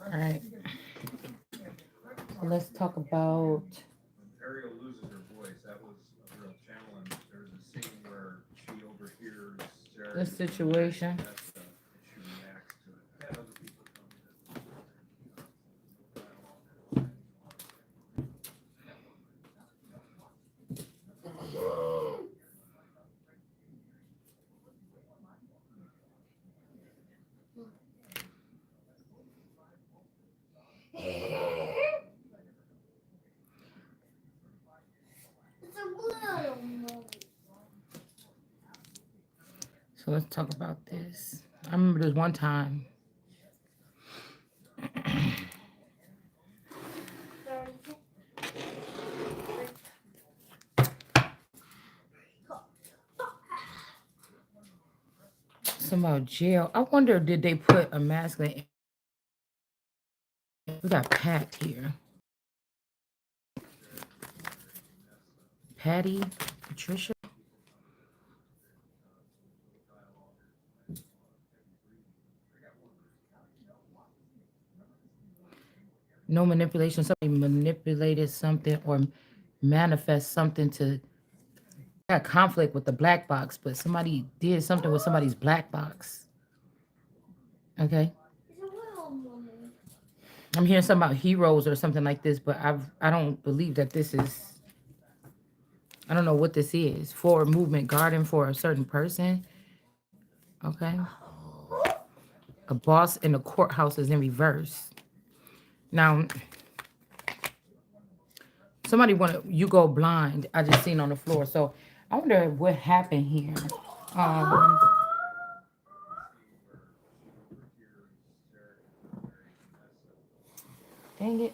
All right. So let's talk about Ariel loses her voice. That was a real challenge. There's a scene where she overhears Sarah this using the word situation. Vanessa, and she reacts to it. I had other people tell me that dialogue. So let's talk about this. I remember this one time. Some about jail. I wonder, did they put a masculine? We got Pat here. Patty, Patricia. No manipulation. Somebody manipulated something or manifest something to got conflict with the black box, but somebody did something with somebody's black box. Okay. I'm hearing something about heroes or something like this, but I don't believe that this is. I don't know what this is. Forward movement garden for a certain person. Okay. A boss in the courthouse is in reverse. Now, somebody wanted you go blind. I just seen on the floor. So I wonder what happened here. Um, dang it.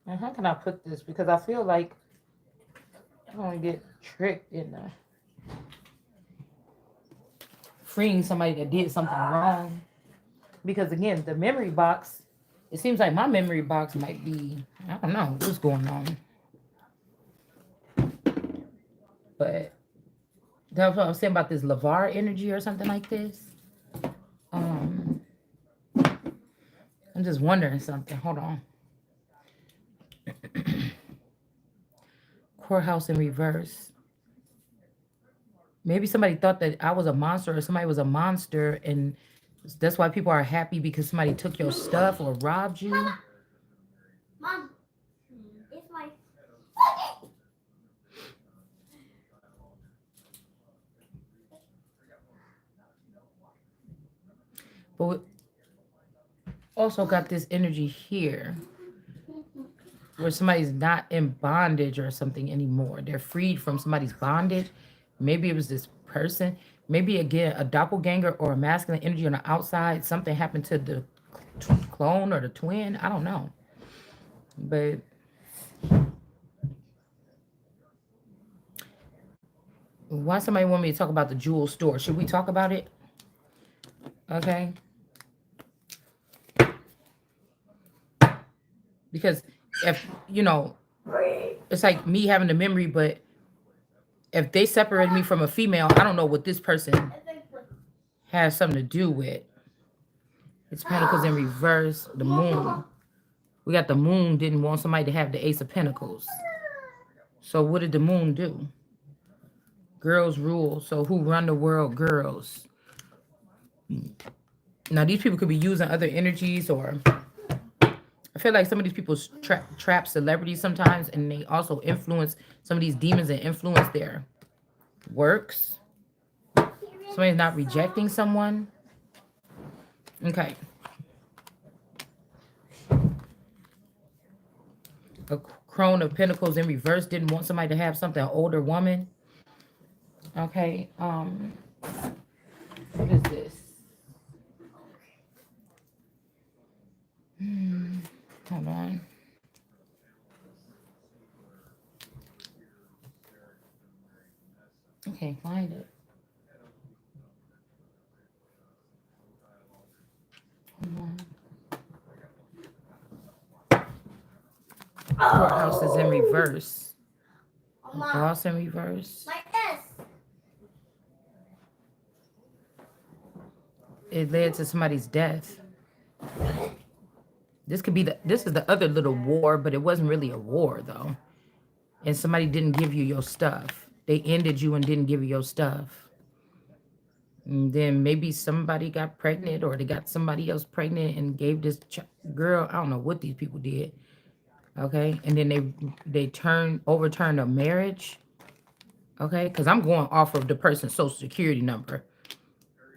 And how can I put this? Because I feel like I don't want to get tricked in freeing somebody that did something wrong. Because again, the memory box, it seems like my memory box might be, I don't know what's going on. But that's what I was saying about this LeVar energy or something like this. Um, I'm just wondering something. Hold on. Courthouse in reverse. Maybe somebody thought that I was a monster or somebody was a monster, and that's why people are happy because somebody took your stuff or robbed you. Mom, it's my. But we also got this energy here where somebody's not in bondage or something anymore. They're freed from somebody's bondage. Maybe it was this person. Maybe again a doppelganger or a masculine energy on the outside. Something happened to the clone or the twin. I don't know. But why somebody want me to talk about the jewel store? Should we talk about it? Okay. Because if it's like me having the memory, but if they separated me from a female, I don't know what this person has something to do with. It's Pentacles in reverse, the moon. We got the moon didn't want somebody to have the Ace of Pentacles. So what did the moon do? Girls rule. So who run the world? Girls. Now these people could be using other energies, or I feel like some of these people trap celebrities sometimes, and they also influence some of these demons and influence their works. Somebody's not rejecting someone. Okay. A crone of pentacles in reverse didn't want somebody to have something, an older woman. Okay. What is this? Hold on. Okay, find it. Hold on. Courthouse is in reverse. Boss in reverse. My it led to somebody's death. This is the other little war, but it wasn't really a war though. And somebody didn't give you your stuff. They ended you and didn't give you your stuff. And then maybe somebody got pregnant or they got somebody else pregnant and gave this girl, I don't know what these people did. Okay. And then they overturned a marriage. Okay. Because I'm going off of the person's social security number.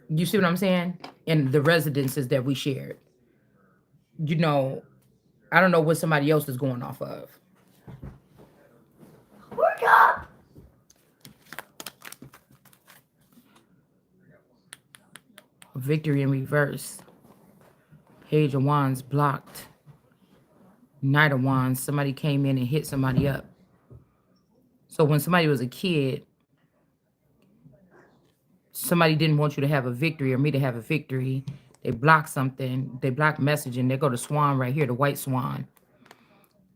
You see what I'm saying? And the residences that we shared. You know, I don't know what somebody else is going off of. Victory in reverse. Page of Wands blocked. Knight of Wands. Somebody came in and hit somebody up. So when somebody was a kid, somebody didn't want you to have a victory or me to have a victory. They blocked something. They blocked messaging. They go to Swan right here, the white swan.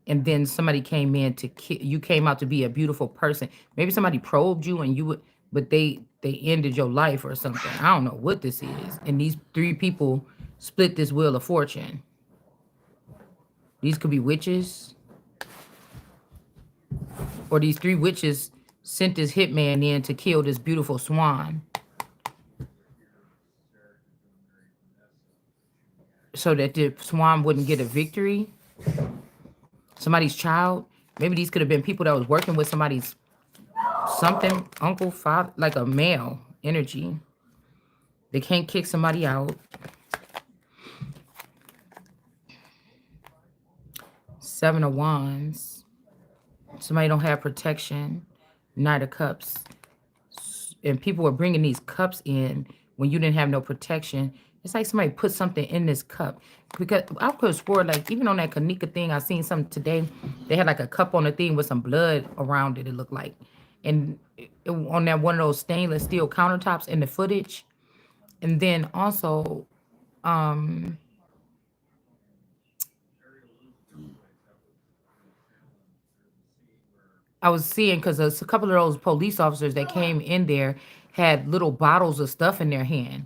And then somebody came in to you came out to be a beautiful person. Maybe somebody probed you and you would, but they ended your life or something. I don't know what this is. And these three people split this wheel of fortune. These could be witches. Or these three witches sent this hitman in to kill this beautiful swan. So that the swan wouldn't get a victory. Somebody's child. Maybe these could have been people that was working with somebody's something, uncle, father, like a male energy. They can't kick somebody out. Seven of Wands. Somebody don't have protection. Knight of Cups. And people were bringing these cups in when you didn't have no protection. It's like somebody put something in this cup. Because I could have swore, like, even on that Kanika thing, I seen something today. They had like a cup on the thing with some blood around it, it looked like. And on that one of those stainless steel countertops in the footage. And then also, I was seeing, because a couple of those police officers that came in there had little bottles of stuff in their hand.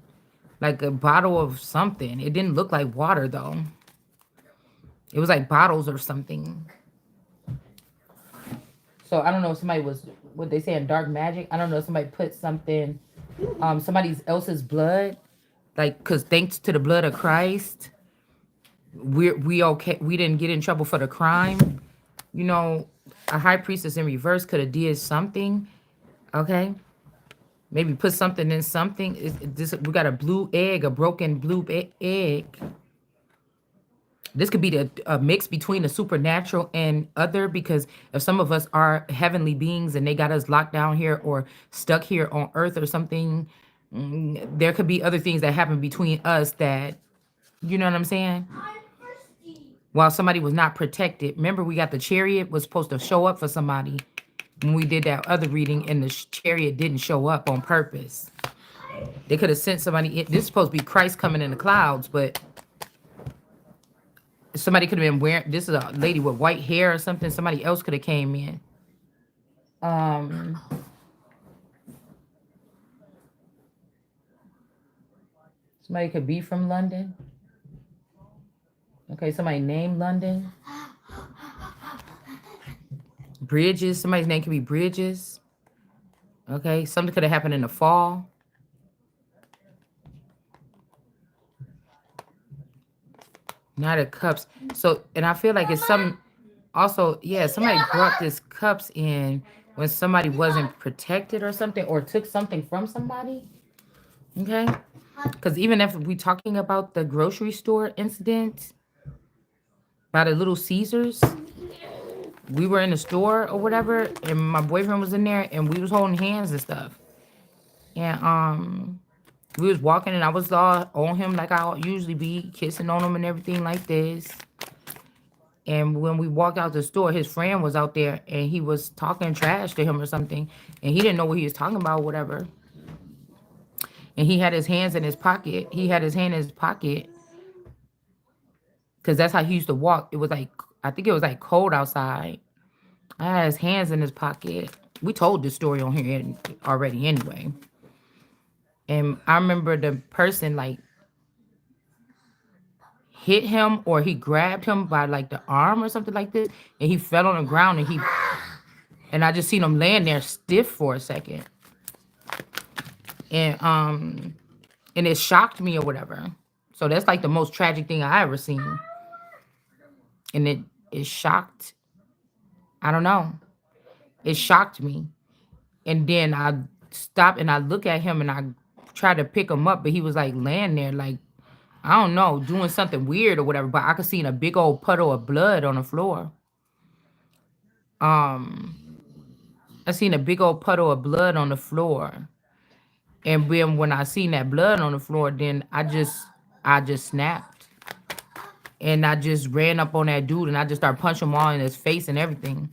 Like a bottle of something. It didn't look like water, though. It was like bottles or something. So I don't know if somebody was, what they say in dark magic. I don't know if somebody put something, somebody else's blood. Like, because thanks to the blood of Christ, we okay. We didn't get in trouble for the crime. You know, a high priestess in reverse could have did something. Okay. Maybe put something in something. We got a blue egg, a broken blue egg. This could be a mix between the supernatural and other, because if some of us are heavenly beings and they got us locked down here or stuck here on earth or something, there could be other things that happen between us that, you know what I'm saying? While somebody was not protected. Remember, we got the chariot was supposed to show up for somebody when we did that other reading, and the chariot didn't show up on purpose. They could have sent somebody in. This is supposed to be Christ coming in the clouds, but somebody could have been wearing, this is a lady with white hair or something. Somebody else could have came in. Somebody could be from London. Okay, somebody named London. Bridges. Somebody's name could be Bridges. Okay, something could have happened in the fall. Knight of Cups. So, and I feel like it's some, also, yeah, somebody brought this cups in when somebody wasn't protected or something, or took something from somebody. Okay, because even if we talking about the grocery store incident by the Little Caesars, we were in the store or whatever, and my boyfriend was in there, and we was holding hands and stuff, and we was walking, and I was all on him like I usually be, kissing on him and everything like this. And when we walked out the store, his friend was out there, and he was talking trash to him or something, and he didn't know what he was talking about, whatever. And he had his hands in his pocket. He had his hand in his pocket, because that's how he used to walk. It was like, I think it was like cold outside. I had his hands in his pocket. We told this story on here already anyway. And I remember the person, like, hit him or he grabbed him by like the arm or something like this, and he fell on the ground and I just seen him laying there stiff for a second, and and it shocked me or whatever. So that's like the most tragic thing I ever seen, and it shocked. I don't know. It shocked me, and then I stopped and I look at him and I tried to pick him up, but he was like laying there like I don't know, doing something weird or whatever. But I could see a big old puddle of blood on the floor. Um, I seen a big old puddle of blood on the floor. And then when I seen that blood on the floor, then I just snapped. And I just ran up on that dude and I just started punching him all in his face and everything.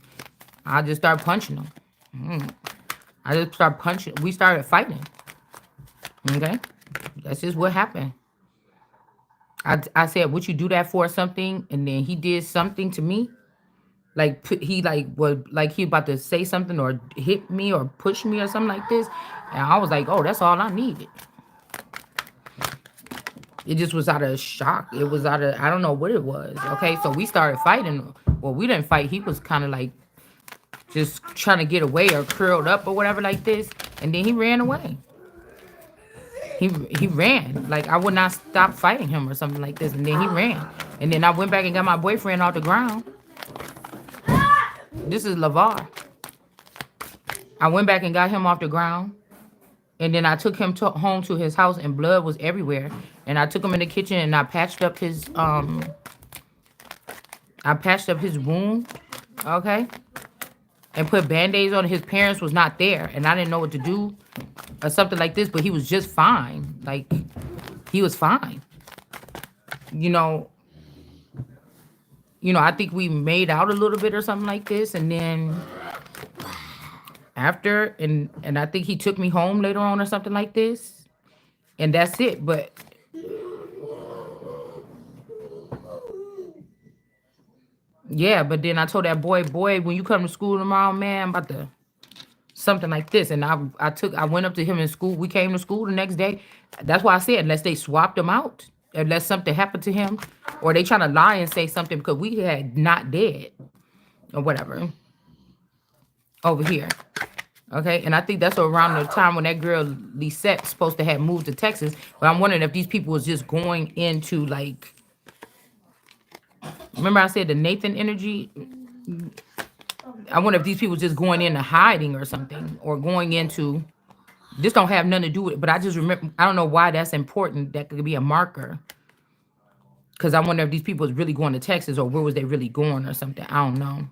I just started punching him. I just started punching. We started fighting. Okay? That's just what happened. I said, would you do that for something? And then he did something to me. Like he like was like he about to say something or hit me or push me or something like this. And I was like, oh, that's all I needed. It just was out of shock. It was out of, I don't know what it was. Okay, so we started fighting. Well, we didn't fight. He was kind of like just trying to get away or curled up or whatever like this. And then he ran away. He ran. Like I would not stop fighting him or something like this. And then he ran. And then I went back and got my boyfriend off the ground. This is LeVar. I went back and got him off the ground. And then I took him home to his house and blood was everywhere. And I took him in the kitchen and I patched up his wound. Okay. And put band-aids on. His parents was not there. And I didn't know what to do or something like this, but he was just fine. Like he was fine. You know, I think we made out a little bit or something like this. And then after, and I think he took me home later on or something like this. And that's it. But yeah, but then I told that boy, when you come to school tomorrow, man, I'm about to something like this. And I went up to him in school. We came to school the next day. That's why I said, unless they swapped him out, unless something happened to him, or they trying to lie and say something because we had not dead or whatever over here. Okay, and I think that's around the time when that girl Lisette supposed to have moved to Texas. But I'm wondering if these people was just going into like, remember I said the Nathan energy? I wonder if these people just going into hiding or something, or going into, this don't have nothing to do with it. But I just remember, I don't know why that's important. That could be a marker. Because I wonder if these people is really going to Texas, or where was they really going or something. I don't know.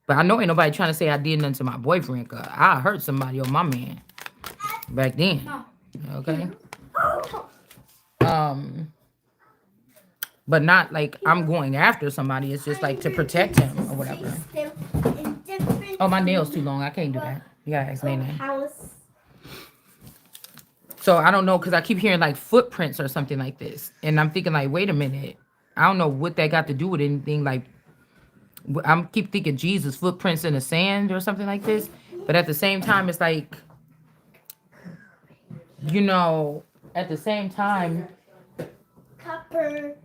But I know ain't nobody trying to say I did nothing to my boyfriend, because I hurt somebody or my man back then. Okay. But not like I'm going after somebody. It's just like to protect him or whatever. Oh, my nail's too long. I can't do that. You gotta explain that. So I don't know, because I keep hearing like footprints or something like this. And I'm thinking like, wait a minute. I don't know what that got to do with anything. Like, I'm keep thinking Jesus footprints in the sand or something like this. But at the same time, it's like, at the same time, Copper.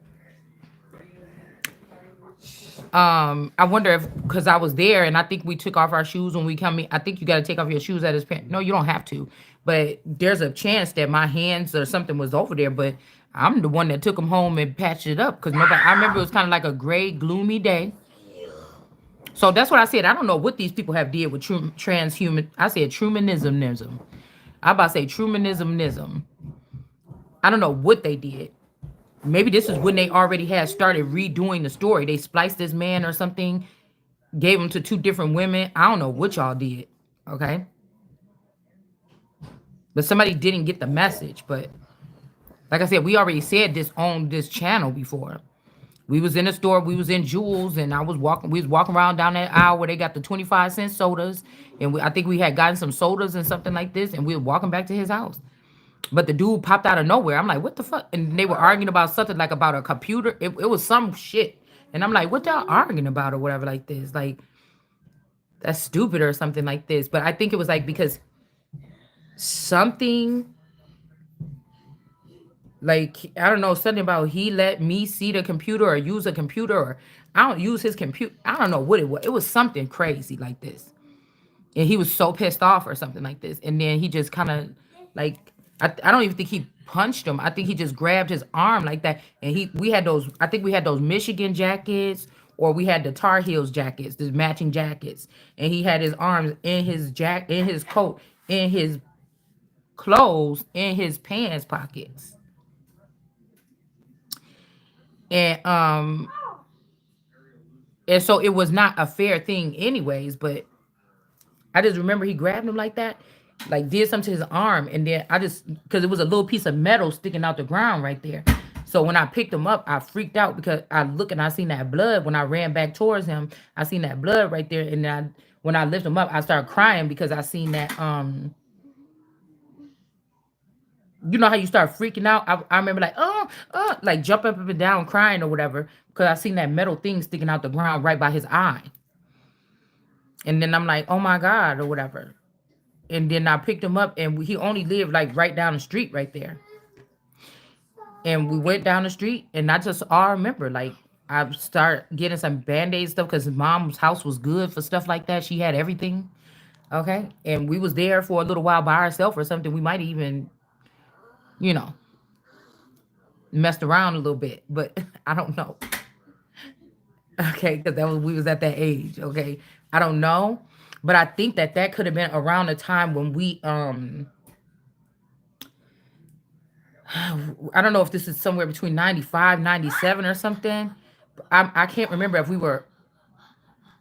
I wonder if, because I was there and I think we took off our shoes when we come in. I think you got to take off your shoes at his parents. No, you don't have to. But there's a chance that my hands or something was over there. But I'm the one that took him home and patched it up. Because nobody, I remember it was kind of like a gray, gloomy day. So that's what I said. I don't know what these people have did with transhuman. I said Trumanism. I about to say Trumanism. I don't know what they did. Maybe this is when they already had started redoing the story. They spliced this man or something, gave him to two different women. I don't know what y'all did, okay? But somebody didn't get the message. But like I said, we already said this on this channel before. We was in the store, we was in Jewel's, and we was walking around down that aisle where they got the 25-cent sodas. And I think we had gotten some sodas and something like this, and we were walking back to his house. But the dude popped out of nowhere. I'm like, what the fuck? And they were arguing about something like about a computer. It was some shit. And I'm like, what y'all arguing about or whatever like this? Like, that's stupid or something like this. But I think it was like because something Like, I don't know, something about he let me see the computer or use a computer, or I don't use his computer. I don't know what it was. It was something crazy like this. And he was so pissed off or something like this. And then he just kind of like, I don't even think he punched him. I think he just grabbed his arm like that. And we had those, I think we had those Michigan jackets, or we had the Tar Heels jackets, the matching jackets. And he had his arms in his in his coat, in his clothes, in his pants pockets. And and so it was not a fair thing anyways, but I just remember he grabbed him like that, like did something to his arm, and then I just, because it was a little piece of metal sticking out the ground right there. So when I picked him up, I freaked out because I look and I seen that blood. When I ran back towards him, I seen that blood right there, and then when I lift him up, I started crying because I seen that you know how you start freaking out. I remember like like jumping up and down crying or whatever because I seen that metal thing sticking out the ground right by his eye. And then I'm like, oh my God, or whatever. And then I picked him up, and he only lived like right down the street right there. And we went down the street, and I just all remember like I start getting some band-aid stuff because his mom's house was good for stuff like that. She had everything. Okay. And we was there for a little while by ourselves or something. We might even, you know, messed around a little bit, but I don't know. Okay, because that was, we was at that age. Okay, I don't know, but I think that that could have been around the time when we I don't know if this is somewhere between 95, 97, or something. I can't remember if we were,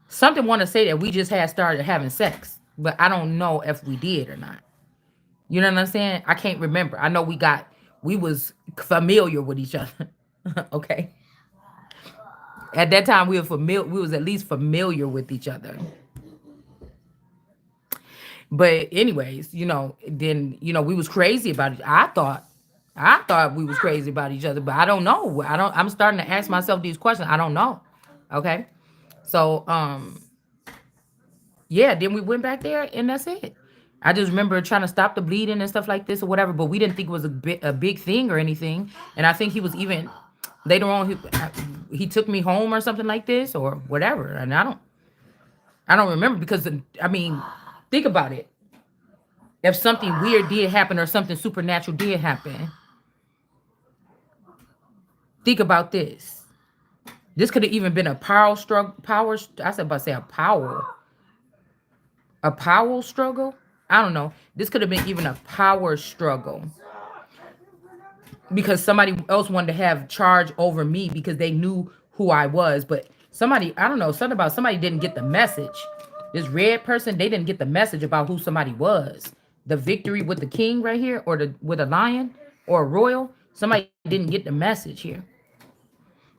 something want to say that we just had started having sex, but I don't know if we did or not. You know what I'm saying? I can't remember. I know we was familiar with each other. Okay. At that time, we was at least familiar with each other. But anyways, then we was crazy about it. I thought we was crazy about each other, but I don't know. I'm starting to ask myself these questions. I don't know. Okay. So yeah, then we went back there and that's it. I just remember trying to stop the bleeding and stuff like this or whatever, but we didn't think it was a big thing or anything. And I think he was even later on he took me home or something like this or whatever. And I don't remember because I mean, think about it. If something weird did happen or something supernatural did happen, think about this. This could have even been a power struggle. I said about to say a power struggle. I don't know. This could have been even a power struggle because somebody else wanted to have charge over me because they knew who I was. But somebody, I don't know, something about somebody didn't get the message. This red person, they didn't get the message about who somebody was. The victory with the king right here, or with a lion or a royal. Somebody didn't get the message here.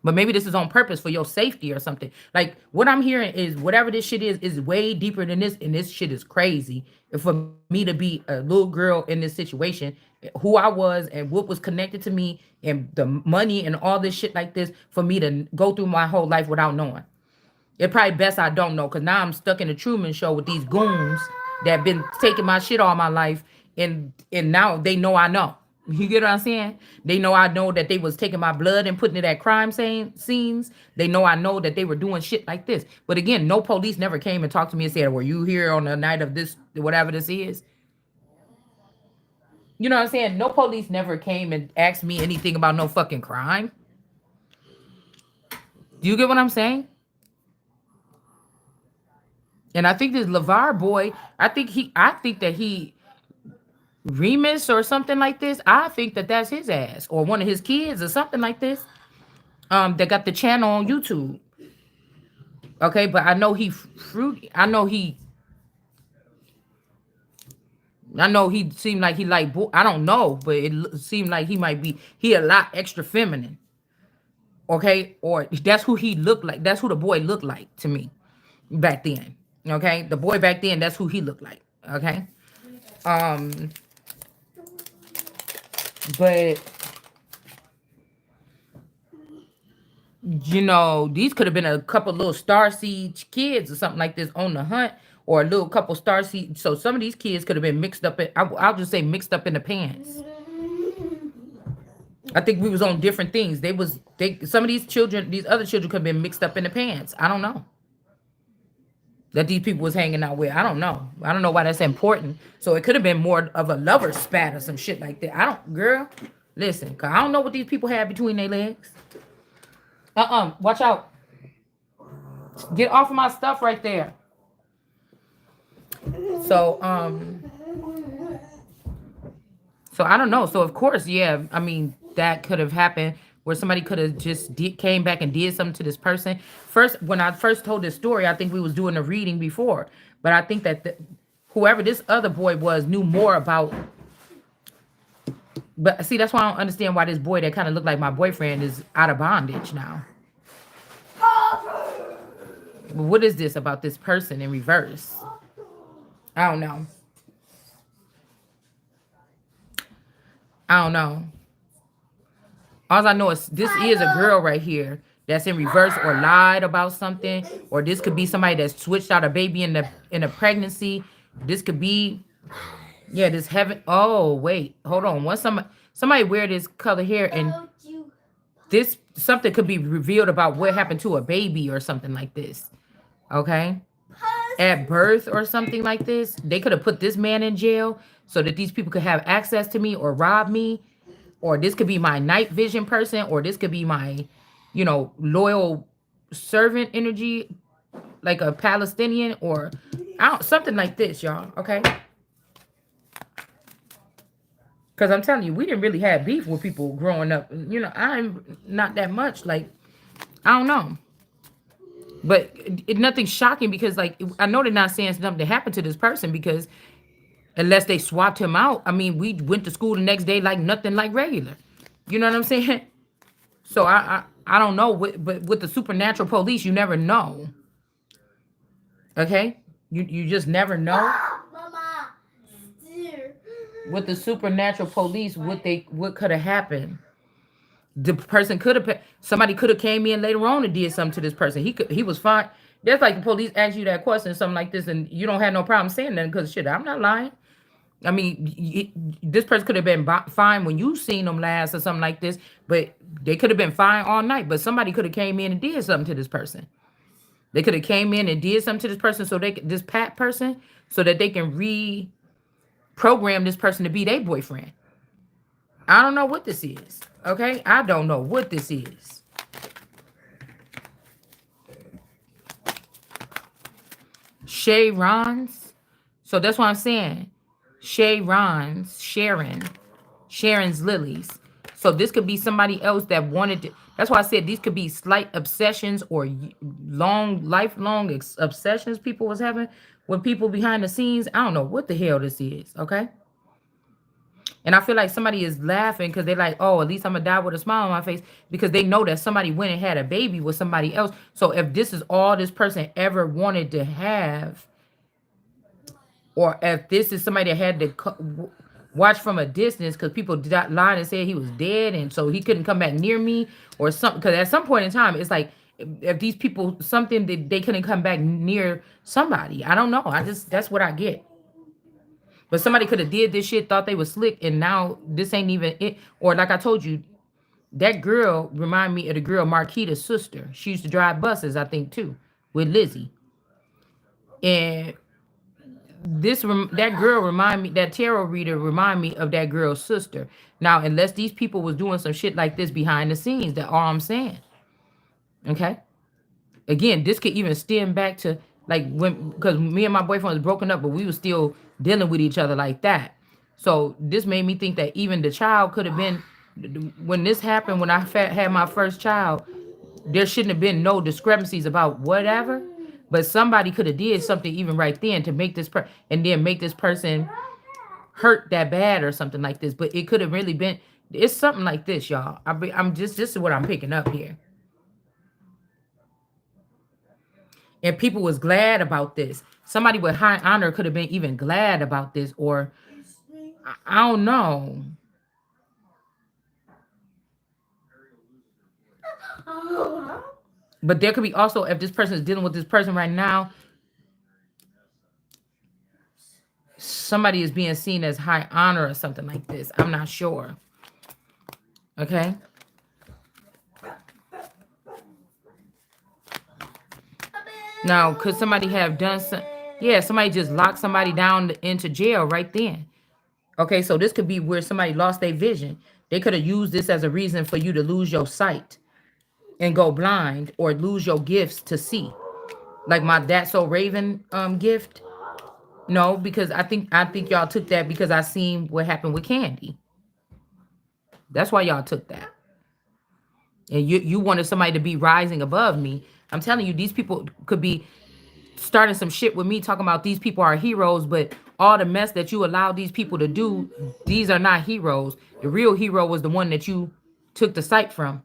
But maybe this is on purpose for your safety or something. Like what I'm hearing is whatever this shit is way deeper than this, and this shit is crazy. And for me to be a little girl in this situation, who I was and what was connected to me and the money and all this shit like this, for me to go through my whole life without knowing. It probably best I don't know, because now I'm stuck in the Truman Show with these goons that been taking my shit all my life, and now they know I know. You get what I'm saying? They know I know that they was taking my blood and putting it at crime scenes. They know I know that they were doing shit like this. But again, no police never came and talked to me and said, were you here on the night of this, whatever this is? You know what I'm saying? No police never came and asked me anything about no fucking crime. Do you get what I'm saying? And I think this LeVar boy, I think that he Remus or something like this. I think that that's his ass or one of his kids or something like this. That got the channel on YouTube. Okay, but I know he fruity. I know he seemed like he like I don't know, but seemed like he a lot extra feminine. Okay, or that's who he looked like. That's who the boy looked like to me back then. Okay, the boy back then, that's who he looked like. Okay, um, but these could have been a couple little starseed kids or something like this on the hunt, or a little couple starseed. So some of these kids could have been mixed up. I'll just say mixed up in the pants. I think we was on different things. Some of these children, these other children could have been mixed up in the pants. I don't know. That these people was hanging out with. I don't know. I don't know why that's important. So it could have been more of a lover spat or some shit like that. I don't, girl. Listen, cause I don't know what these people have between their legs. Watch out. Get off of my stuff right there. So so I don't know. So of course, yeah. I mean, that could have happened where somebody could have just came back and did something to this person. First, when I first told this story, I think we was doing a reading before, but I think that whoever this other boy was knew more about. But see, that's why I don't understand why this boy that kind of looked like my boyfriend is out of bondage now. What is this about this person in reverse? I don't know. I don't know. All I know is this is a girl right here that's in reverse or lied about something, or this could be somebody that switched out a baby in a pregnancy. This could be, yeah, this heaven. Oh wait, hold on. Once somebody wear this color hair and this something could be revealed about what happened to a baby or something like this. Okay, at birth or something like this, they could have put this man in jail so that these people could have access to me or rob me, or this could be my night vision person, or this could be my, loyal servant energy, like a Palestinian, or something like this, y'all. Okay, because I'm telling you, we didn't really have beef with people growing up. I'm not that much. Like, I don't know. But nothing shocking because, like, I know they're not saying something happened to this person because unless they swapped him out, I mean, we went to school the next day like nothing, like regular. You know what I'm saying? So I don't know. But with the supernatural police, you never know. Okay, you just never know. Mama, steer. With the supernatural police, what could have happened? The person could have, somebody could have came in later on and did something to this person. He was fine. That's like the police ask you that question, something like this, and you don't have no problem saying that because shit, I'm not lying. I mean, this person could have been fine when you seen them last or something like this, but they could have been fine all night. But somebody could have came in and did something to this person. They could have came in and did something to this person, this Pat person, so that they can reprogram this person to be their boyfriend. I don't know what this is. Okay, I don't know what this is. Shay Rons. So that's what I'm saying. Shay Rons, Sharon's lilies. So this could be somebody else that wanted to. That's why I said these could be slight obsessions or lifelong obsessions people was having with people behind the scenes. I don't know what the hell this is. Okay. And I feel like somebody is laughing because they're like, oh, at least I'm going to die with a smile on my face because they know that somebody went and had a baby with somebody else. So if this is all this person ever wanted to have, or if this is somebody that had to watch from a distance because people lied and said he was dead and so he couldn't come back near me or something. Because at some point in time, it's like if these people, something that they couldn't come back near somebody. I don't know. That's what I get. But somebody could have did this shit, thought they was slick, and now this ain't even it. Or like I told you, that girl remind me of the girl Marquita's sister. She used to drive buses, I think, too, with Lizzie. And that girl remind me, that tarot reader remind me of that girl's sister. Now, unless these people was doing some shit like this behind the scenes, that's all I'm saying. Okay? Again, this could even stem back to like when, because me and my boyfriend was broken up, but we were still dealing with each other like that. So this made me think that even the child could have been, when this happened, when I had my first child, there shouldn't have been no discrepancies about whatever, but somebody could have did something even right then to make this and then make this person hurt that bad or something like this. But it could have really been, it's something like this, y'all. I'm just, this is what I'm picking up here. And people was glad about this. Somebody with high honor could have been even glad about this, or I don't know. But there could be also, if this person is dealing with this person right now, somebody is being seen as high honor or something like this. I'm not sure. Okay. Now, could somebody have done some? Yeah, somebody just locked somebody down into jail right then. Okay, so this could be where somebody lost their vision. They could have used this as a reason for you to lose your sight and go blind or lose your gifts to see. Like my That's So Raven gift. No, because I think y'all took that because I seen what happened with Candy. That's why y'all took that. And you wanted somebody to be rising above me. I'm telling you, these people could be starting some shit with me talking about these people are heroes, but all the mess that you allowed these people to do, these are not heroes. The real hero was the one that you took the sight from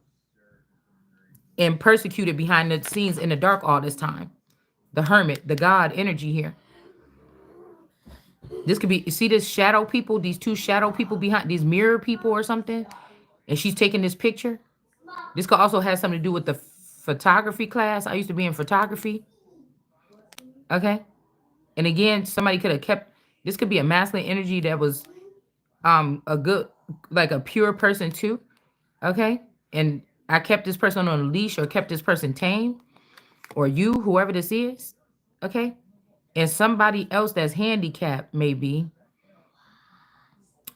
and persecuted behind the scenes in the dark all this time. The hermit, the god energy here. This could be, you see this shadow people, these two shadow people behind, these mirror people or something, and she's taking this picture. This could also have something to do with the photography class. I used to be in photography. Okay. And again, somebody could have kept, this could be a masculine energy that was a good, like a pure person too. Okay. And I kept this person on a leash or kept this person tame, or you, whoever this is. Okay. And somebody else that's handicapped, maybe.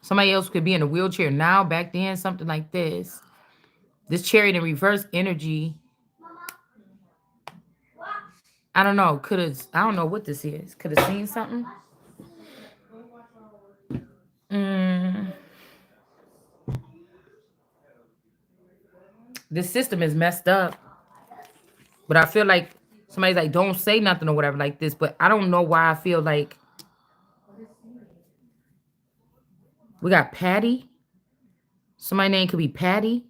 Somebody else could be in a wheelchair now, back then, something like this. This chariot in reverse energy. I don't know. I don't know what this is. Could have seen something. Mm, this system is messed up. But I feel like somebody's like, don't say nothing or whatever like this. But I don't know why I feel like we got Patty. Somebody's name could be Patty.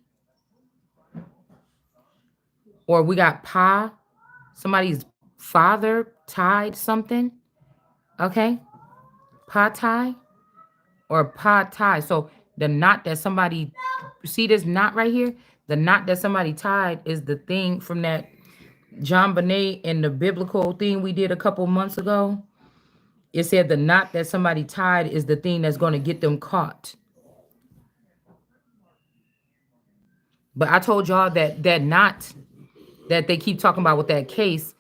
Or we got Pa. Somebody's father tied something. Okay. Pa tie or Pa tie. So the knot that somebody, see this knot right here? The knot that somebody tied is the thing from that John Bonet and the biblical thing we did a couple months ago. It said the knot that somebody tied is the thing that's going to get them caught. But I told y'all that knot that they keep talking about with that case,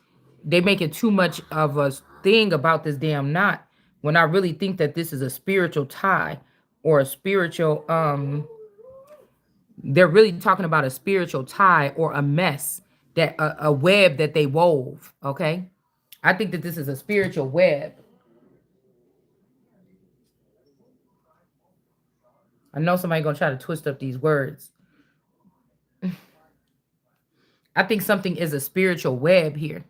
they making too much of a thing about this damn knot when I really think that this is a spiritual tie or a spiritual they're really talking about a spiritual tie or a mess that a web that they wove, okay? I think that this is a spiritual web. I know somebody gonna try to twist up these words. I think something is a spiritual web here.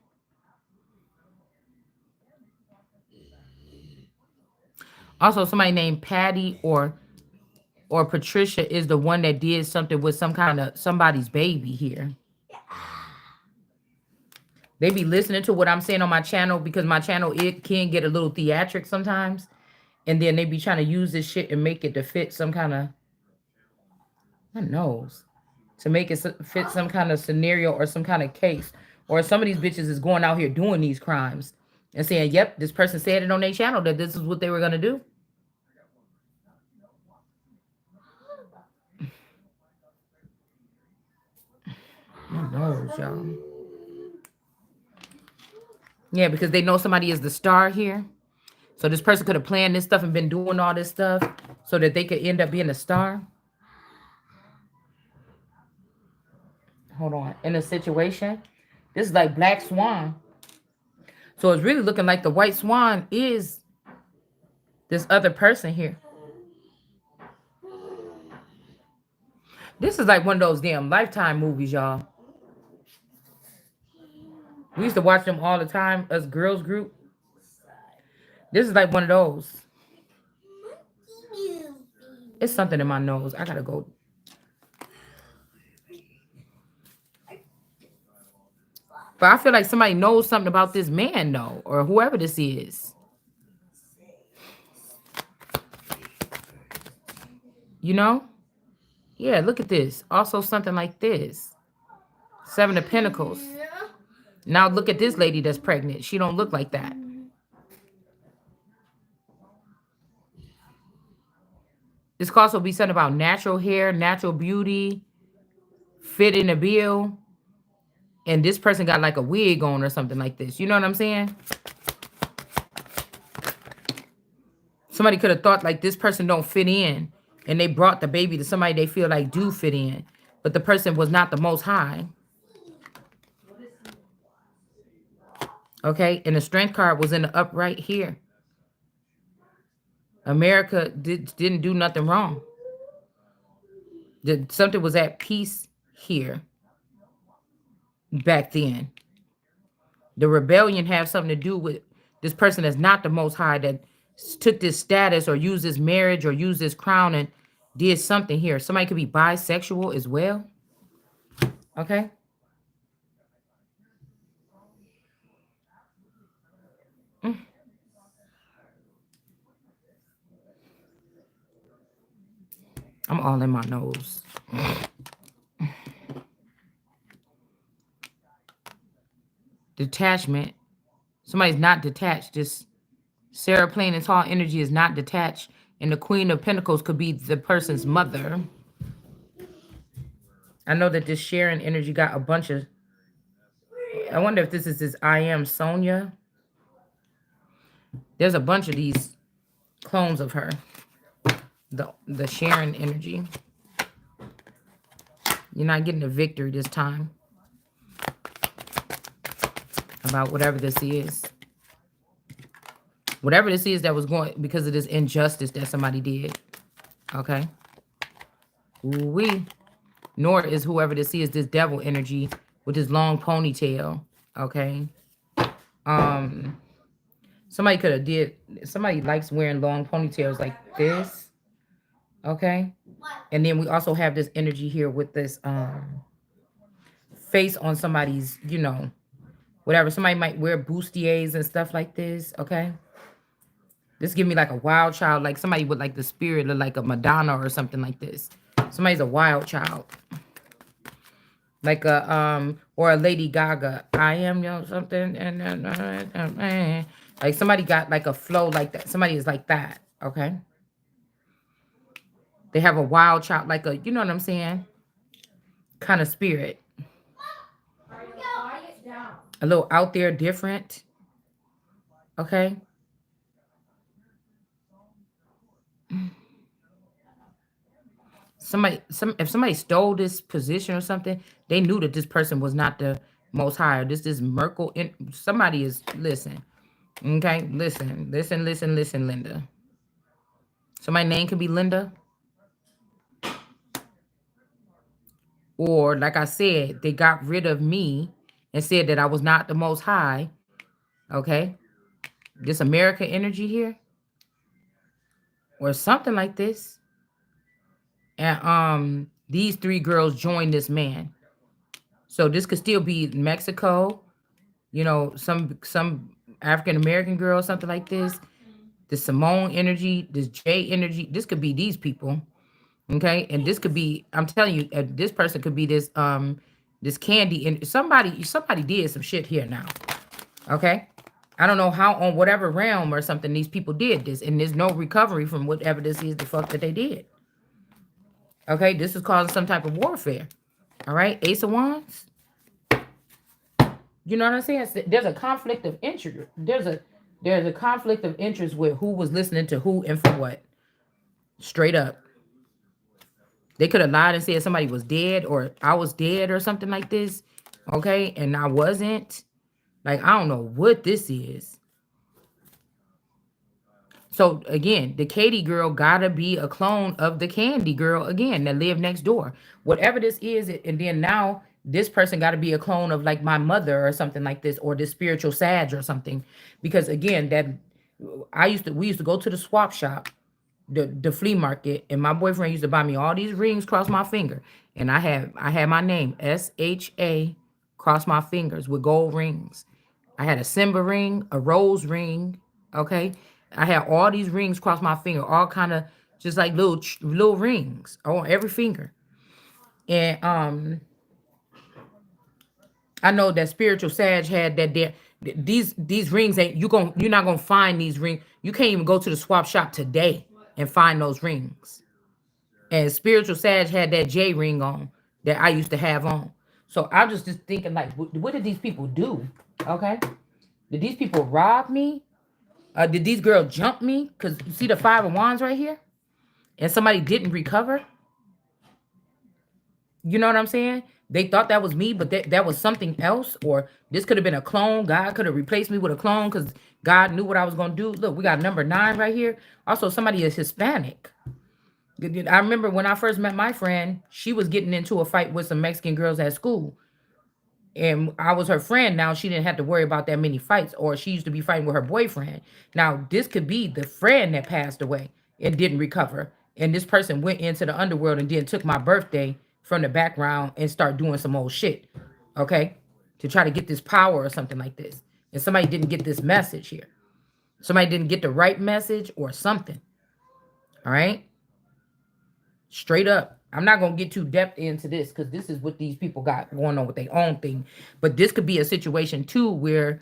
Also, somebody named Patty or Patricia is the one that did something with some kind of somebody's baby here. They be listening to what I'm saying on my channel because my channel, it can get a little theatric sometimes. And then they be trying to use this shit and make it to fit some kind of, my nose, to make it fit some kind of scenario or some kind of case. Or some of these bitches is going out here doing these crimes and saying, yep, this person said it on their channel that this is what they were going to do. My nose, y'all. Yeah, because they know somebody is the star here. So this person could have planned this stuff and been doing all this stuff so that they could end up being a star. Hold on. In a situation, this is like Black Swan. So it's really looking like the White Swan is this other person here. This is like one of those damn Lifetime movies, y'all. We used to watch them all the time, us girls group. This is like one of those. It's something in my nose. I gotta go. But I feel like somebody knows something about this man, though, or whoever this is. You know? Yeah, look at this. Also something like this. Seven of Pentacles. Now look at this lady that's pregnant. She don't look like that. This could also be something about natural hair, natural beauty, fit in a bill, and this person got like a wig on or something like this. You know what I'm saying? Somebody could have thought like this person don't fit in, and they brought the baby to somebody they feel like do fit in, but the person was not the most high. Okay, and the strength card was in the upright here. America didn't do nothing wrong. Something was at peace here back then. The rebellion have something to do with this person that's not the most high, that took this status or used this marriage or used this crown and did something here. Somebody could be bisexual as well. Okay. I'm all in my nose. Detachment. Somebody's not detached. This Sarah Plain and Tall energy is not detached. And the Queen of Pentacles could be the person's mother. I know that this Sharon energy got a bunch of... I wonder if this is this I Am Sonia. There's a bunch of these clones of her. The Sharon energy. You're not getting a victory this time about whatever this is. Whatever this is that was going because of this injustice that somebody did. Okay. Ooh-wee. Nor is whoever this is, this devil energy with his long ponytail. Okay. Somebody could have did... Somebody likes wearing long ponytails like this. Okay. And then we also have this energy here with this face on somebody's, you know, whatever. Somebody might wear bustiers and stuff like this. Okay. This give me like a wild child, like somebody with like the spirit of like a Madonna or something like this. Somebody's a wild child. Like a or a Lady Gaga. I am, you know, something, and like somebody got like a flow like that. Somebody is like that. Okay. They have a wild child, like a, you know what I'm saying? Kind of spirit. A little out there, different. Okay. If somebody stole this position or something, they knew that this person was not the most high. This Merkel. Somebody is, listen. Okay, listen, Linda. So my name could be Linda. Or like I said, they got rid of me and said that I was not the most high. Okay. This America energy here. Or something like this. And these three girls joined this man. So this could still be Mexico, you know, some African American girl, something like this. The Simone energy, this J energy. This could be these people. Okay. And this could be, I'm telling you, this person could be this this Candy, and somebody did some shit here now. Okay. I don't know how, on whatever realm or something, these people did this, and there's no recovery from whatever this is the fuck that they did. Okay, this is causing some type of warfare. All right, Ace of Wands. You know what I'm saying? There's a conflict of interest. There's a conflict of interest with who was listening to who and for what. Straight up. They could have lied and said somebody was dead or I was dead or something like this. Okay, and I wasn't. Like, I don't know what this is. So again, the Katie girl gotta be a clone of the Candy girl again that lived next door. Whatever this is, and then now this person gotta be a clone of like my mother or something like this, or this spiritual Sag or something. Because again, that we used to go to the swap shop, the flea market, and my boyfriend used to buy me all these rings cross my finger. And I had my name, SHA, cross my fingers with gold rings. I had a Simba ring, a rose ring, okay? I had all these rings cross my finger, all kind of just like little rings on every finger. And I know that spiritual Sag had that there. These rings ain't you're not gonna find these rings. You can't even go to the swap shop today and find those rings. And spiritual Sag had that J ring on that I used to have on. So I was just thinking, like, what did these people do? Okay. Did these people rob me? Did these girls jump me? Because you see the Five of Wands right here? And somebody didn't recover? You know what I'm saying? They thought that was me, but that was something else. Or this could have been a clone. God could have replaced me with a clone because God knew what I was going to do. Look, we got number 9 right here. Also, somebody is Hispanic. I remember when I first met my friend, she was getting into a fight with some Mexican girls at school. And I was her friend. Now she didn't have to worry about that many fights, or she used to be fighting with her boyfriend. Now this could be the friend that passed away and didn't recover. And this person went into the underworld and then took my birthday from the background and start doing some old shit. Okay. To try to get this power or something like this. And somebody didn't get this message here. Somebody didn't get the right message or something. All right. Straight up. I'm not going to get too depth into this because this is what these people got going on with their own thing. But this could be a situation too where,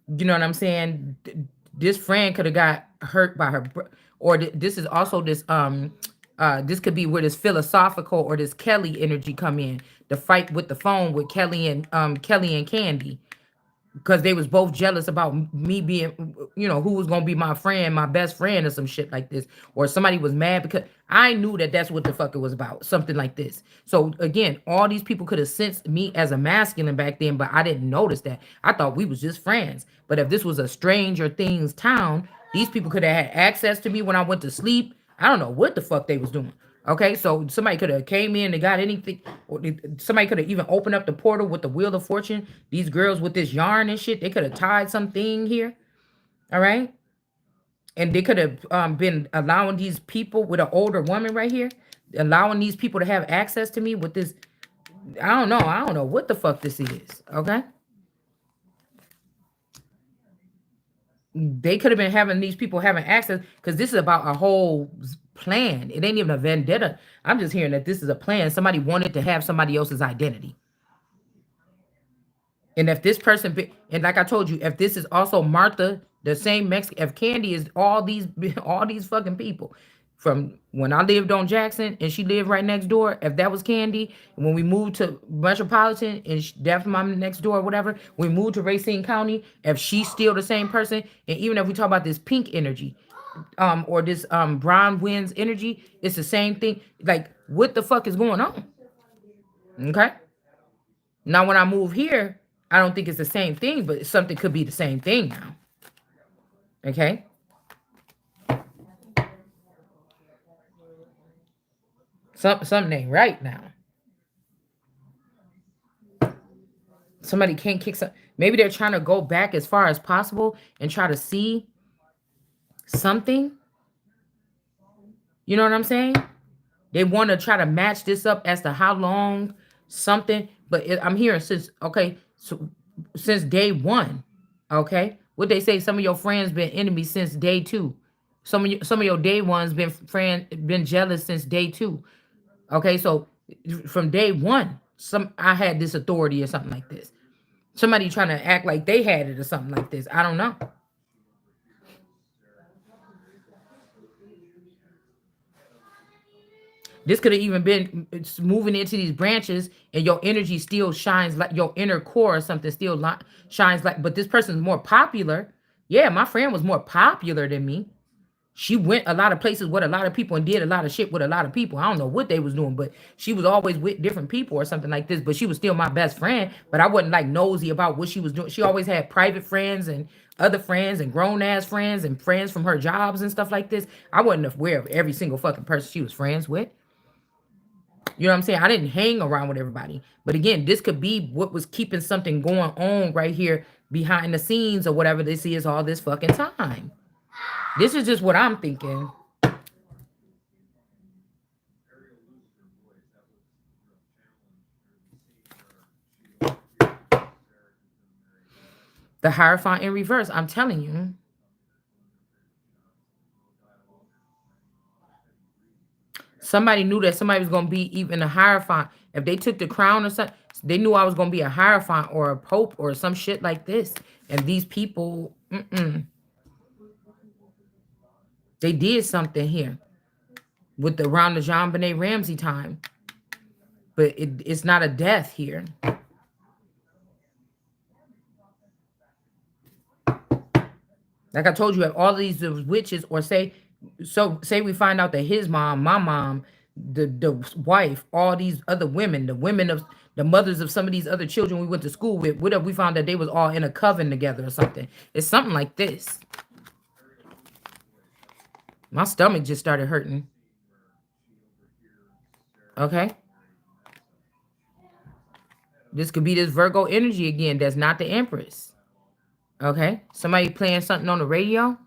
you know what I'm saying? This friend could have got hurt by her, or this is also this could be where this philosophical or this Kelly energy come in. The fight with the phone with Kelly and Candy, because they was both jealous about me being, who was gonna be my friend, my best friend, or some shit like this, or somebody was mad because I knew that that's what the fuck it was about, something like this. So again, all these people could have sensed me as a masculine back then, but I didn't notice that. I thought we was just friends. But if this was a Stranger Things town, these people could have had access to me when I went to sleep. I don't know what the fuck they was doing. Okay, so somebody could have came in and got anything, or somebody could have even opened up the portal with the Wheel of Fortune. These girls with this yarn and shit, they could have tied something here. All right, and they could have been allowing these people with an older woman right here, allowing these people to have access to me with this. I don't know what the fuck this is. Okay, they could have been having these people having access because this is about a whole plan. It ain't even a vendetta. I'm just hearing that this is a plan. Somebody wanted to have somebody else's identity. And if this person, and like I told you, if this is also Martha, the same Mexican, if Candy is all these, all these fucking people, from when I lived on Jackson and she lived right next door, if that was Candy, and when we moved to Metropolitan and that's my next door, or whatever, we moved to Racine County, if she's still the same person, and even if we talk about this pink energy, or this brown winds energy, it's the same thing. Like, what the fuck is going on? Okay. Now, when I move here, I don't think it's the same thing, but something could be the same thing now. Okay. Something ain't right now. Somebody can't kick some. Maybe they're trying to go back as far as possible and try to see something. You know what I'm saying? They want to try to match this up as to how long something. But I'm hearing since, okay, so since day one. Okay, what they say? Some of your friends been enemies since day two. Some of your day ones been jealous since day two. Okay, so from day one, I had this authority or something like this. Somebody trying to act like they had it or something like this. I don't know. This could have even been moving into these branches, and your energy still shines like your inner core or something still shines like. But this person's more popular. Yeah, my friend was more popular than me. She went a lot of places with a lot of people and did a lot of shit with a lot of people. I don't know what they was doing, but she was always with different people or something like this. But she was still my best friend. But I wasn't like nosy about what she was doing. She always had private friends and other friends and grown ass friends and friends from her jobs and stuff like this. I wasn't aware of every single fucking person she was friends with. You know what I'm saying? I didn't hang around with everybody. But again, this could be what was keeping something going on right here behind the scenes or whatever this is all this fucking time. This is just what I'm thinking. The Hierophant in reverse. I'm telling you. Somebody knew that somebody was going to be even a Hierophant. If they took the crown or something, they knew I was going to be a Hierophant or a Pope or some shit like this. And these people, they did something here. with the around the Jean Benet Ramsey time. But it's not a death here. Like I told you, have all these witches, or say we find out that his mom, my mom, the wife, all these other women, the women of the mothers of some of these other children we went to school with, what if we found that they was all in a coven together or something? It's something like this. My stomach just started hurting. Okay. This could be this Virgo energy again. That's not the Empress. Okay. Somebody playing something on the radio.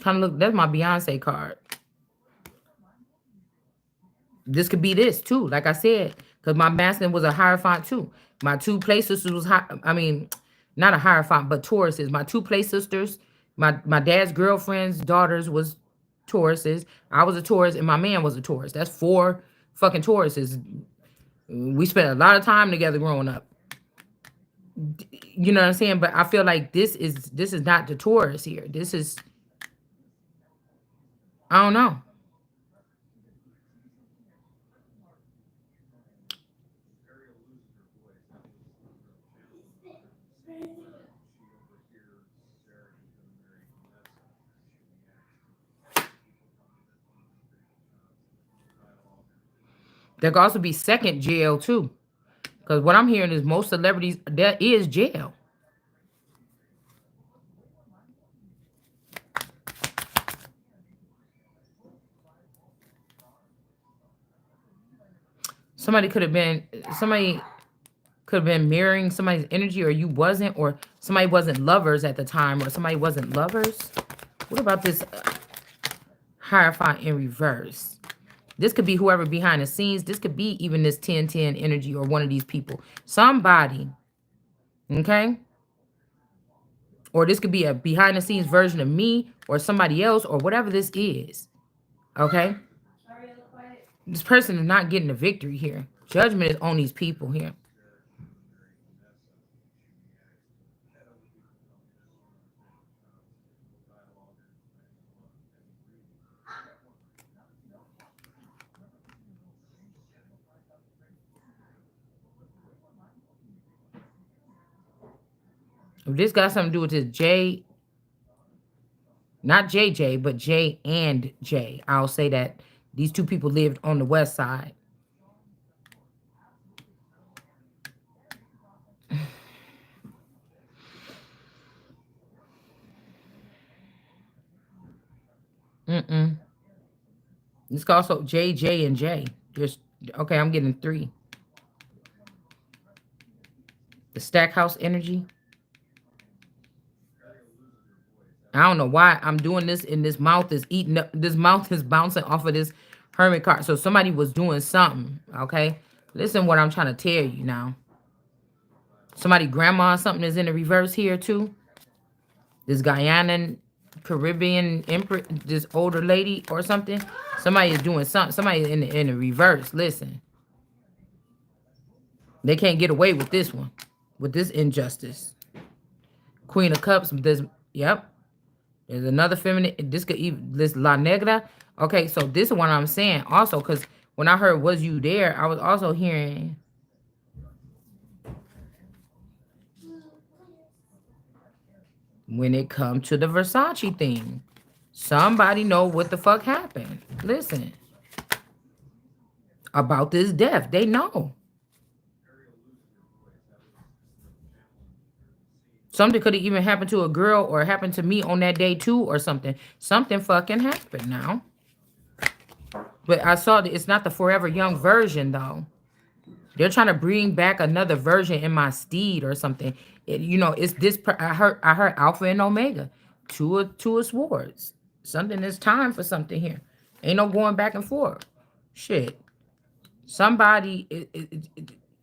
Kind of look, that's my Beyonce card. This could be this too, like I said, because my masculine was a Hierophant too. My two play sisters was not a Hierophant, but Tauruses. My two play sisters, my dad's girlfriend's daughters was Tauruses. I was a Taurus, and my man was a Taurus. That's 4 fucking Tauruses. We spent a lot of time together growing up. You know what I'm saying? But I feel like this is not the Taurus here. This is, I don't know. There could also be second jail too. Because what I'm hearing is most celebrities, there is jail. Somebody could have been mirroring somebody's energy, or you wasn't, or somebody wasn't lovers at the time, or somebody wasn't lovers. What about this Hierophant in reverse? This could be whoever behind the scenes. This could be even this 1010 energy, or one of these people. Somebody. Okay? Or this could be a behind the scenes version of me or somebody else, or whatever this is. Okay? This person is not getting a victory here. Judgment is on these people here. If this got something to do with this J, not JJ, but J and J, I'll say that these two people lived on the west side. This could also J, J, and J. Okay, I'm getting 3. The Stackhouse energy. I don't know why I'm doing this, and this mouth is eating up. This mouth is bouncing off of this Hermit card. So somebody was doing something, okay? Listen what I'm trying to tell you now. Somebody grandma something is in the reverse here too. This Guyanan Caribbean empress, this older lady or something. Somebody is doing something. Somebody in the reverse. Listen. They can't get away with this one. With this injustice. Queen of Cups. Yep. There's another feminine. This could even this La Negra. Okay, so this is what I'm saying also, because when I heard "Was you there," I was also hearing when it comes to the Versace thing. Somebody know what the fuck happened. Listen. About this death. They know. Something could have even happened to a girl, or happened to me on that day too, or something. Something fucking happened now. But I saw that it's not the forever young version though. They're trying to bring back another version in my steed or something. It's this. I heard Alpha and Omega, two of swords. Something is time for something here. Ain't no going back and forth. Shit. Somebody,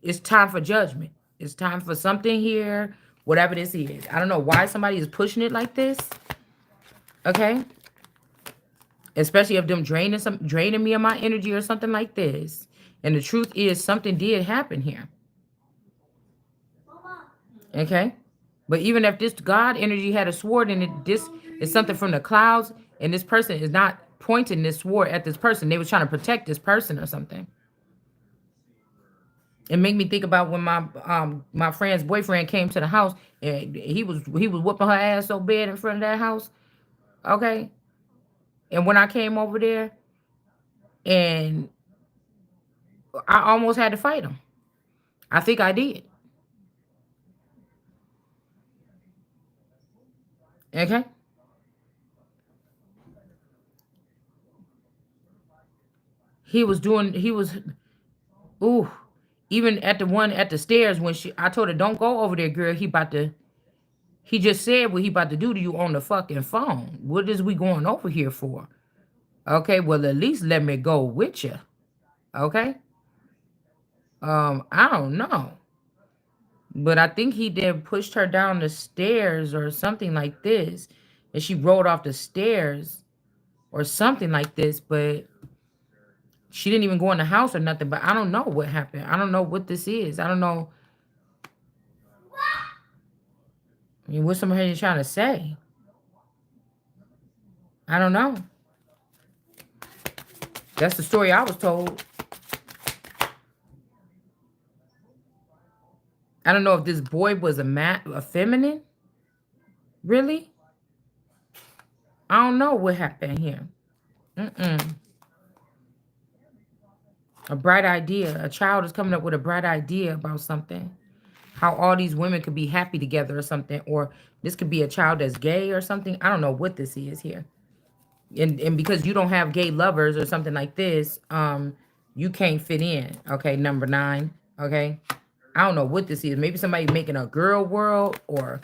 it's time for judgment. It's time for something here. Whatever this is. I don't know why somebody is pushing it like this. Okay. Especially if them draining me of my energy or something like this. And the truth is, something did happen here. Okay. But even if this God energy had a sword in it, this is something from the clouds. and this person is not pointing this sword at this person. They was trying to protect this person or something. It made me think about when my friend's boyfriend came to the house and he was whooping her ass so bad in front of that house. Okay. And when I came over there and I almost had to fight him. I think I did. Okay. He was ooh, even at the one at the stairs when I told her don't go over there, girl. He just said what he about to do to you on the fucking phone. What is we going over here for? Okay, well at least let me go with you. Okay. I don't know. But I think he then pushed her down the stairs or something like this. And she rolled off the stairs or something like this, but she didn't even go in the house or nothing. But I don't know what happened. I don't know what this is. I don't know. I mean, what somebody trying to say? I don't know. That's the story I was told. I don't know if this boy was a feminine. Really? I don't know what happened here. Mm-mm. A bright idea. A child is coming up with a bright idea about something. How all these women could be happy together or something. Or this could be a child that's gay or something. I don't know what this is here. And because you don't have gay lovers or something like this, you can't fit in. Okay, number 9. Okay. I don't know what this is. Maybe somebody making a girl world or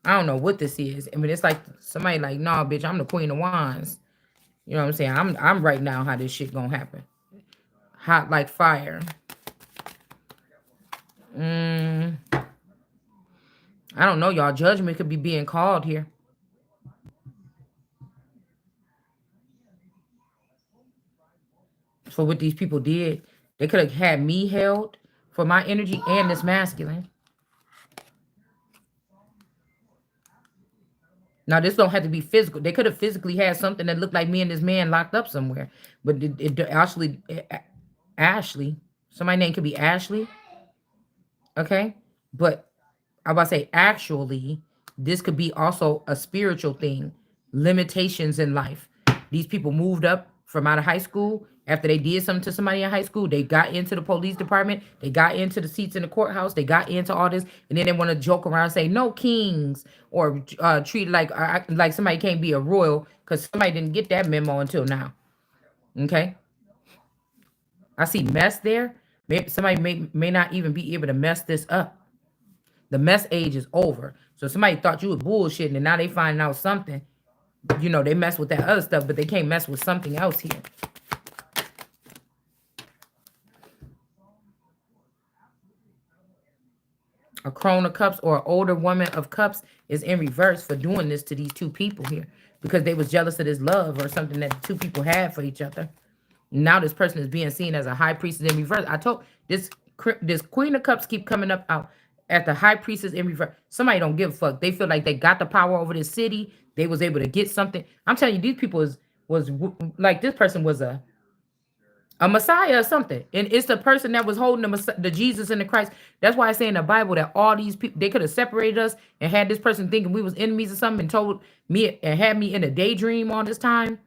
I don't know what this is. I mean, it's like somebody like, nah, bitch, I'm the queen of wands. You know what I'm saying? I'm right now how this shit gonna happen. Hot like fire. I don't know, y'all. Judgment could be being called here. For what these people did. They could have had me held for my energy and this masculine. Now, this don't have to be physical. They could have physically had something that looked like me and this man locked up somewhere. But it actually, Ashley, somebody's name could be Ashley. Okay. But I about to say, actually, this could be also a spiritual thing. Limitations in life. These people moved up from out of high school. After they did something to somebody in high school, they got into the police department. They got into the seats in the courthouse. They got into all this, and then they want to joke around and say no kings or treat like somebody can't be a royal because somebody didn't get that memo until now. Okay, I see mess there. Maybe somebody may not even be able to mess this up. The mess age is over. So somebody thought you was bullshitting, and now they find out something. You know, they mess with that other stuff, but they can't mess with something else here. A crone of cups or an older woman of cups is in reverse for doing this to these two people here because they was jealous of this love or something that the two people had for each other. Now this person is being seen as a high priestess in reverse. I told this queen of cups keep coming up out at the high priestess in reverse. Somebody don't give a fuck. They feel like they got the power over this city. They was able to get something. I'm telling you, these people was like this person was a Messiah or something. And it's the person that was holding the Jesus and the Christ. That's why I say in the Bible that all these people, they could have separated us and had this person thinking we was enemies or something and told me and had me in a daydream all this time,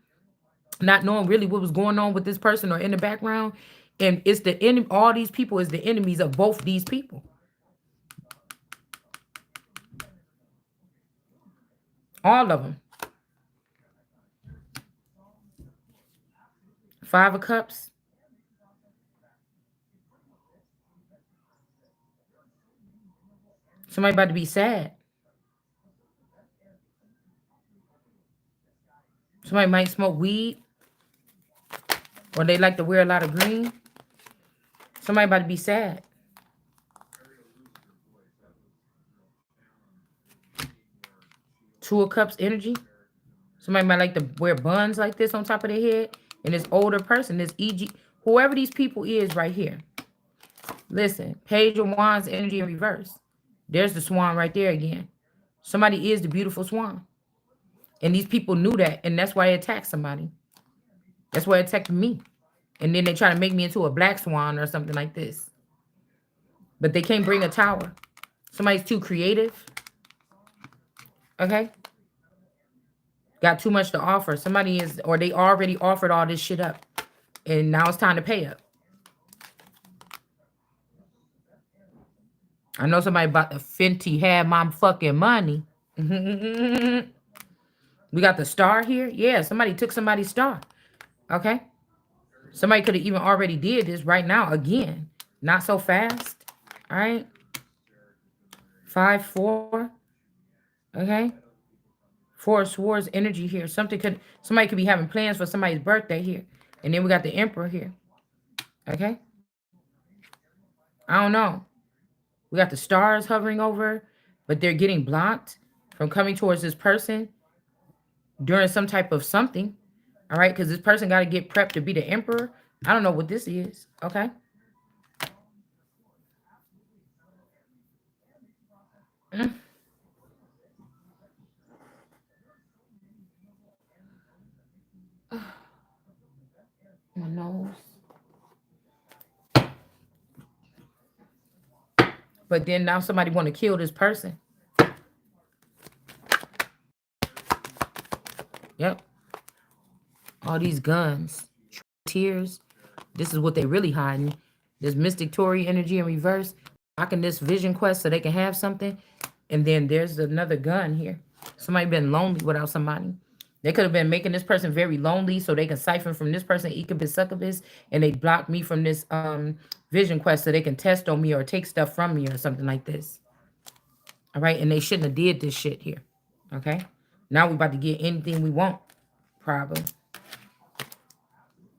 not knowing really what was going on with this person or in the background. And it's the enemy, all these people is the enemies of both these people. All of them. 5 of Cups. Somebody about to be sad. Somebody might smoke weed. Or they like to wear a lot of green. Somebody about to be sad. 2 of Cups energy. Somebody might like to wear buns like this on top of their head. And this older person, this EG, whoever these people is right here. Listen, Page of Wands energy in reverse. There's the swan right there again. Somebody is the beautiful swan. And these people knew that, and that's why they attacked somebody. That's why they attacked me. And then they try to make me into a black swan or something like this. But they can't bring a tower. Somebody's too creative. Okay? Got too much to offer. Somebody is, or they already offered all this shit up. And now it's time to pay up. I know somebody about the Fenty had my fucking money. We got the star here. Yeah, somebody took somebody's star. Okay? Somebody could have even already did this right now again. Not so fast. All right? 5-4. Okay? 4 of Swords energy here. Somebody could be having plans for somebody's birthday here. And then we got the Emperor here. Okay? I don't know. We got the stars hovering over, but they're getting blocked from coming towards this person during some type of something. All right? Because this person got to get prepped to be the Emperor. I don't know what this is. Okay? My nose. But then now somebody want to kill this person. Yep. All these guns. Tears. This is what they really hiding. This Mystic Tory energy in reverse. Blocking this vision quest so they can have something. And then there's another gun here. Somebody been lonely without somebody. They could have been making this person very lonely so they can siphon from this person, incubus, succubus, and they block me from this vision quest so they can test on me or take stuff from me or something like this. All right, and they shouldn't have did this shit here. Okay, now we're about to get anything we want, probably.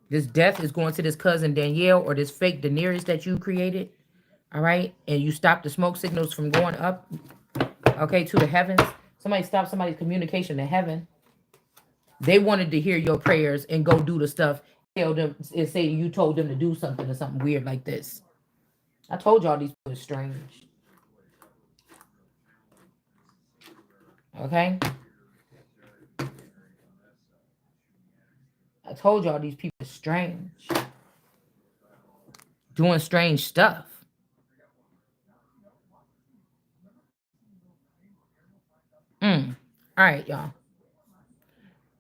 This death is going to this cousin Danielle or this fake Daenerys that you created. All right, and you stop the smoke signals from going up, okay, to the heavens. Somebody stop somebody's communication to heaven. They wanted to hear your prayers and go do the stuff. Tell them and say you told them to do something or something weird like this. I told y'all these people are strange. Okay? I told y'all these people are strange. Doing strange stuff. All right, y'all.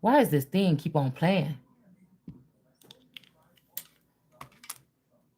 Why does this thing keep on playing?